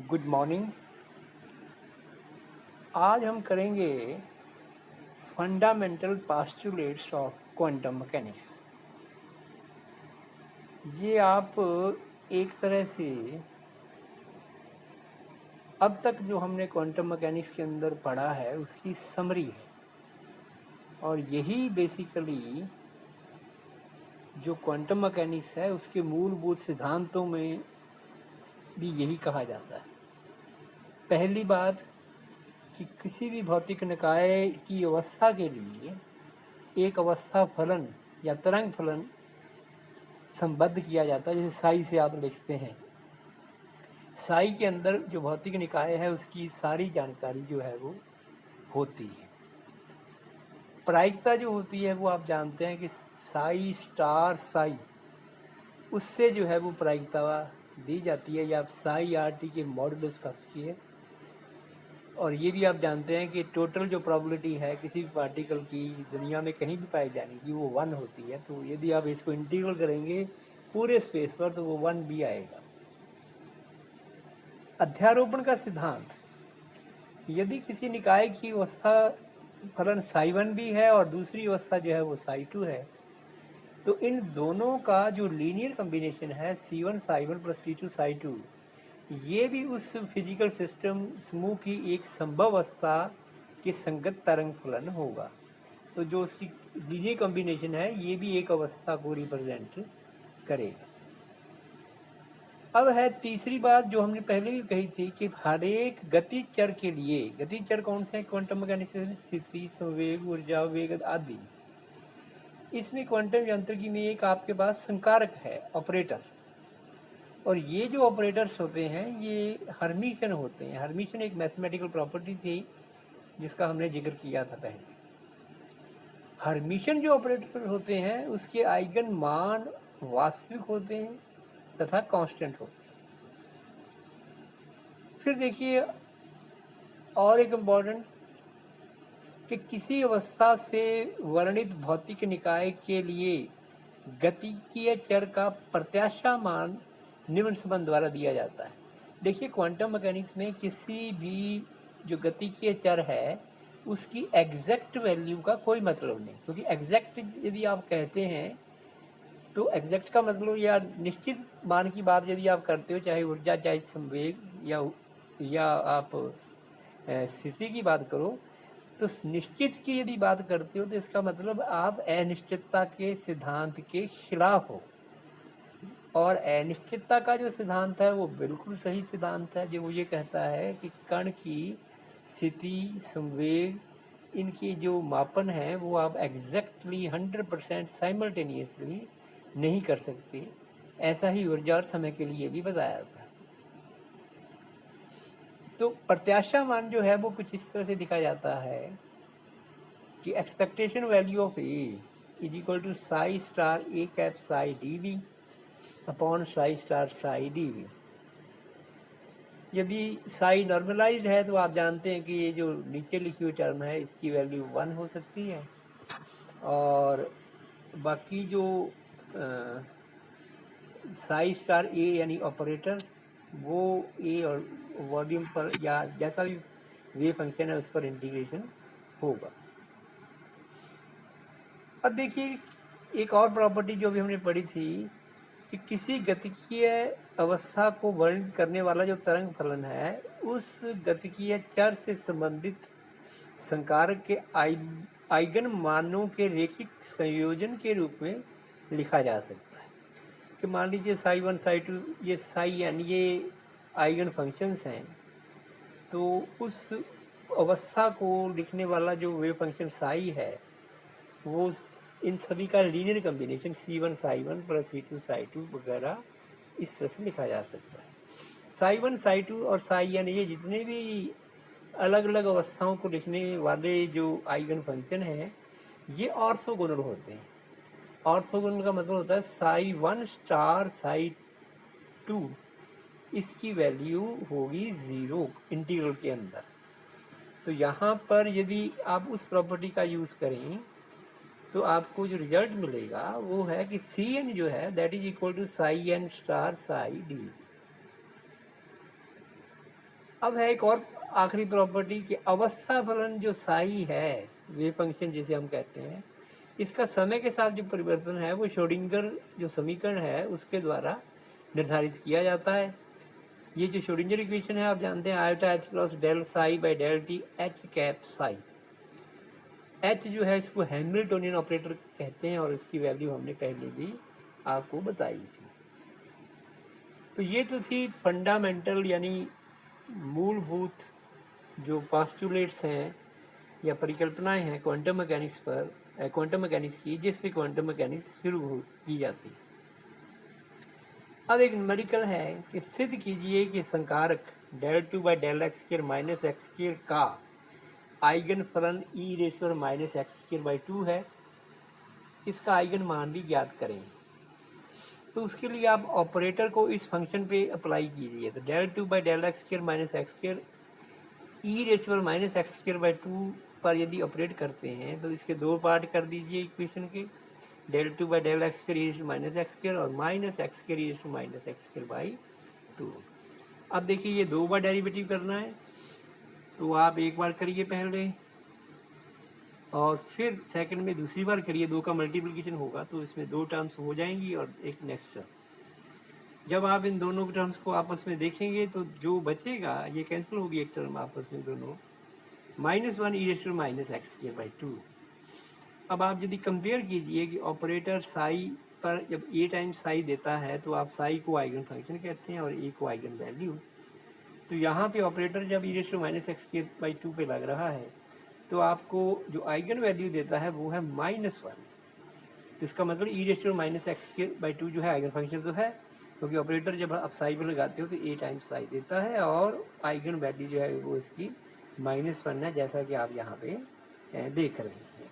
Good morning. आज हम करेंगे fundamental postulates of quantum mechanics. ये आप एक तरह से अब तक जो हमने क्वांटम मैकेनिक्स के अंदर पढ़ा है उसकी समरी है, और यही बेसिकली जो क्वांटम मैकेनिक्स है उसके मूलभूत सिद्धांतों में भी यही कहा जाता है। पहली बात कि किसी भी भौतिक निकाय की अवस्था के लिए एक अवस्था फलन या तरंग फलन संबद्ध किया जाता है, जैसे साई से आप लिखते हैं। साई के अंदर जो भौतिक निकाय है उसकी सारी जानकारी जो है वो होती है। प्रायिकता जो होती है वो आप जानते हैं कि साई स्टार साई, उससे जो है वो प्रायिकता दी जाती है, या आप साई आर टी के मॉडुलस का है। और ये भी आप जानते हैं कि टोटल जो प्रोबेबिलिटी है किसी भी पार्टिकल की दुनिया में कहीं भी पाई जाने की वो 1 होती है। तो यदि आप इसको इंटीग्रल करेंगे पूरे स्पेस पर तो वो 1 भी आएगा। अध्यारोपण का सिद्धांत, यदि किसी निकाय की अवस्था फलन साई 1 भी है और दूसरी अवस्था जो है वो साई 2 है, तो इन दोनों का जो लीनियर कॉम्बिनेशन है C1 Sai 1 plus C2 Sai 2, ये भी उस फिजिकल सिस्टम समूह की एक संभव अवस्था के संगत तरंग फलन होगा। तो जो उसकी लीनियर कॉम्बिनेशन है ये भी एक अवस्था को रिप्रेजेंट करेगा। अब है तीसरी बात जो हमने पहले भी कही थी कि हर एक गति चर के लिए, गति चर कौन से हैं क्वांटम मैकेनिक्स में? स्थिति, संवेग, ऊर्जा, वेग आदि। इसमें क्वांटम यांत्रिकी में एक आपके पास संकारक है, ऑपरेटर। और ये जो ऑपरेटर्स होते हैं ये हर्मिशन होते हैं। हर्मिशन एक मैथमेटिकल प्रॉपर्टी थी जिसका हमने जिक्र किया था पहले। हर्मिशन जो ऑपरेटर होते हैं उसके आइगन मान वास्तविक होते हैं तथा कांस्टेंट होते हैं। फिर देखिए और एक इम्पॉर्टेंट कि किसी अवस्था से वर्णित भौतिक निकाय के लिए गतिकीय चर का प्रत्याशा मान निम्न संबंध द्वारा दिया जाता है। देखिए क्वांटम मैकेनिक्स में किसी भी जो गतिकीय चर है उसकी एग्जैक्ट वैल्यू का कोई मतलब नहीं, क्योंकि एग्जैक्ट यदि आप कहते हैं तो एग्जैक्ट का मतलब या निश्चित मान की बात यदि आप करते हो, चाहे ऊर्जा चाहे संवेग या आप स्थिति की बात करो, तो निश्चित की यदि बात करते हो तो इसका मतलब आप अनिश्चितता के सिद्धांत के खिलाफ हो। और अनिश्चितता का जो सिद्धांत है वो बिल्कुल सही सिद्धांत है, जो वो ये कहता है कि कण की स्थिति, संवेग, इनकी जो मापन है वो आप एग्जैक्टली 100% साइमल्टेनियसली नहीं कर सकते। ऐसा ही ऊर्जा और समय के लिए भी बताया था। तो प्रत्याशा मान जो है वो कुछ इस तरह से दिखा जाता है कि expectation value of A is equal to psi star A cap psi D V upon psi star psi D V. यदि साई नॉर्मलाइज्ड है तो आप जानते हैं कि ये जो नीचे लिखी हुई टर्म है इसकी वैल्यू 1 हो सकती है, और बाकी जो साई स्टार ए यानी ऑपरेटर वो ए और वॉल्यूम पर या जैसा भी वेव फंक्शन है उस पर इंटीग्रेशन होगा। अब देखिए एक और प्रॉपर्टी जो भी हमने पढ़ी थी कि किसी गतिकीय अवस्था को वर्णित करने वाला जो तरंग फलन है उस गतिकीय चर से संबंधित संकारक के आइगन मानों के रैखिक संयोजन के रूप में लिखा जा सकता है। कि मान लीजिए साई 1 साई 2 ये साई यानी ये आइगन फंक्शंस हैं, तो उस अवस्था को लिखने वाला जो वेव फंक्शन साई है वो इन सभी का linear combination C1 Sai 1 plus C2 Sai 2 वगैरह इस तरह से लिखा जा सकता है। साई 1 साई 2 और साई n ये जितने भी अलग अलग अवस्थाओं को लिखने वाले जो आइगन फंक्शन हैं ये ऑर्थोगोनल होते हैं। ऑर्थोगोनल का मतलब होता है साई 1 स्टार साई 2 इसकी वैल्यू होगी 0 इंटीग्रल के अंदर। तो यहाँ पर यदि आप उस प्रॉपर्टी का यूज़ करें तो आपको जो रिजल्ट मिलेगा वो है कि Cn जो है that is equal to psi n star psi D. अब है एक और आखिरी प्रॉपर्टी कि अवस्था फलन जो साई है, वेव फंक्शन जिसे हम कहते हैं, इसका समय के साथ जो परिवर्तन है वो श्रोडिंगर जो समीकरण है उसके द्वारा निर्धारित किया जाता है। ये जो श्रोडिंगर इक्वेशन है आप जानते हैं, iota H cross del psi by del T H cap psi. H जो है इसको हैमिल्टोनियन ऑपरेटर कहते हैं और इसकी वैल्यू हमने पहले भी आपको बताई थी। तो ये तो थी फंडामेंटल यानी मूलभूत जो पास्टुलेट्स हैं या परिकल्पनाएं हैं क्वांटम मैकेनिक्स पर, क्वांटम मैकेनिक्स की, जिस पे क्वांटम मैकेनिक्स शुरू की जाती। अब एक न्यूमेरिकल है कि सिद्ध कीजिए कि संकारक del two by del x square minus x square का आइगन फलन e ratio minus x square by 2 है। इसका आइगन मान भी ज्ञात करें। तो उसके लिए आप ऑपरेटर को इस फंक्शन पे अप्लाई कीजिए। तो del two by del x square minus x square E ratio minus x square by 2 पर यदि ऑपरेट करते हैं तो इसके दो पार्ट कर दीजिए इक्वेशन के, del two by del x square E ratio minus x square और minus x square E ratio minus x square by 2। अब देखिए ये दो बार डेरिवेटिव करना है, तो आप एक बार करिए पहले और फिर सेकंड में दूसरी बार करिए। दो का मल्टीप्लिकेशन होगा तो इसमें दो टर्म्स हो जाएंगी और एक नेक्स्ट टर्म। जब आप इन दोनों टर्म्स को आपस में देखेंगे तो जो बचेगा ये कैंसिल होगी एक टर्म आपस में दोनों, -1 ई ratio minus x square by 2। अब आप यदि कंपेयर कीजिए कि ऑपरेटर साई पर जब ए टाइम्स साई देता है तो आप साई को आइगन फंक्शन कहते हैं और ए को आइगन वैल्यू। तो यहाँ पे ऑपरेटर जब ई ratio minus x square by 2 पे लग रहा है तो आपको जो आइगन वैल्यू देता है वो है -1। तो इसका मतलब ई ratio minus x square by 2 जो है आइगन फंक्शन तो है, क्योंकि ऑपरेटर जब आप साई पर लगाते हो तो ए टाइम्स साई देता है और आइगन वैल्यू जो है वो इसकी -1 है, जैसा कि आप यहाँ पे देख रहे हैं।